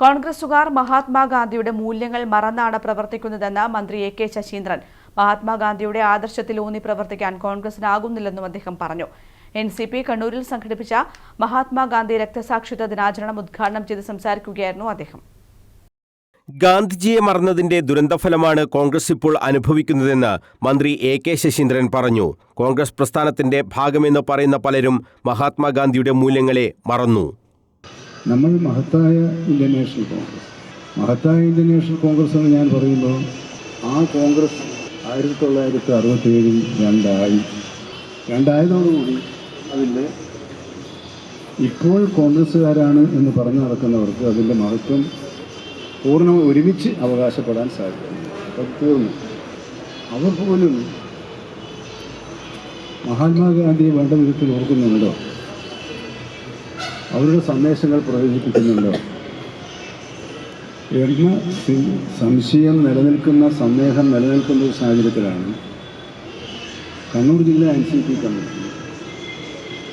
കോൺഗ്രസുകാർ മഹാത്മാഗാന്ധിയുടെ മൂല്യങ്ങൾ മറന്നാണ് പ്രവർത്തിക്കുന്നതെന്ന് മന്ത്രി എ.കെ. ശശീന്ദ്രൻ. മഹാത്മാഗാന്ധിയുടെ ആദർശത്തിലൂന്നി പ്രവർത്തിക്കാൻ കോൺഗ്രസിനാകുന്നില്ലെന്നും അദ്ദേഹം പറഞ്ഞു. എൻ.സി.പി. കണ്ണൂരിൽ സംഘടിപ്പിച്ച മഹാത്മാഗാന്ധി രക്തസാക്ഷിത്വ ദിനാചരണം ഉദ്ഘാടനം ചെയ്ത് സംസാരിക്കുകയായിരുന്നു അദ്ദേഹം. ഗാന്ധിജിയെ മറന്നതിന്റെ ദുരന്തഫലമാണ് കോൺഗ്രസ് ഇപ്പോൾ അനുഭവിക്കുന്നതെന്ന് മന്ത്രി എ.കെ. ശശീന്ദ്രൻ പറഞ്ഞു. കോൺഗ്രസ് പ്രസ്ഥാനത്തിന്റെ ഭാഗമെന്ന് പറയുന്ന പലരും മഹാത്മാഗാന്ധിയുടെ മൂല്യങ്ങളെ മറന്നു. നമ്മൾ മഹത്തായ ഇന്ത്യൻ നാഷണൽ കോൺഗ്രസ് എന്ന് ഞാൻ പറയുമ്പോൾ ആ കോൺഗ്രസ് 1967 രണ്ടായതോടുകൂടി അതിൻ്റെ ഇപ്പോൾ കോൺഗ്രസ്സുകാരാണ് എന്ന് പറഞ്ഞു നടക്കുന്നവർക്ക് അതിൻ്റെ മഹത്വം പൂർണ്ണമായി ഒരുമിച്ച് അവകാശപ്പെടാൻ സാധിക്കുന്നു. തീർന്നു. അവർ പോലും മഹാത്മാഗാന്ധിയെ വേണ്ട വിധത്തിൽ ഓർക്കുന്നുണ്ടോ? അവരുടെ സന്ദേശങ്ങൾ പ്രചരിപ്പിക്കുന്നുണ്ടോ എന്ന സംശയം നിലനിൽക്കുന്ന സന്ദേഹം നിലനിൽക്കുന്ന ഒരു സാഹചര്യത്തിലാണ് കണ്ണൂർ ജില്ലാ എൻ.സി.പി. കമ്മിറ്റി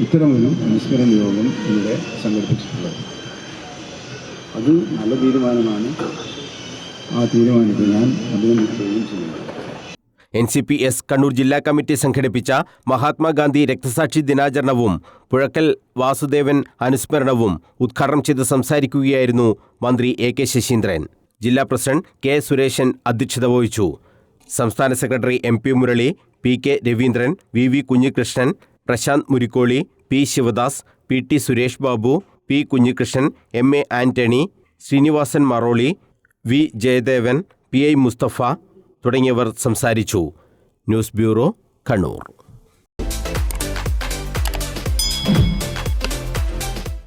ഇത്തരമൊരു അനുസ്മരണ യോഗം ഇവിടെ സംഘടിപ്പിച്ചിട്ടുള്ളത്. അത് നല്ല തീരുമാനമാണ്. ആ തീരുമാനത്തെ ഞാൻ അഭിനന്ദിക്കുകയും ചെയ്യുന്നു. എൻ.സി.പി.എസ്. കണ്ണൂർ ജില്ലാ കമ്മിറ്റി സംഘടിപ്പിച്ച മഹാത്മാഗാന്ധി രക്തസാക്ഷി ദിനാചരണവും പുഴക്കൽ വാസുദേവൻ അനുസ്മരണവും ഉദ്ഘാടനം ചെയ്ത് സംസാരിക്കുകയായിരുന്നു മന്ത്രി എ.കെ. ശശീന്ദ്രൻ. ജില്ലാ പ്രസിഡന്റ് കെ. സുരേശൻ അധ്യക്ഷത വഹിച്ചു. സംസ്ഥാന secretary M P. Murali, P K. Raveendran, V. Kunhikrishnan, Prashanth Murikkoli, P. Sivadas, P T. Suresh Babu, P. Kunhikrishnan, M A. Antony, Sreenivasan Maroli, V. Jayadevan, P I. Musthafa തുടങ്ങിയവർ സംസാരിച്ചു. News bureau, Kannur.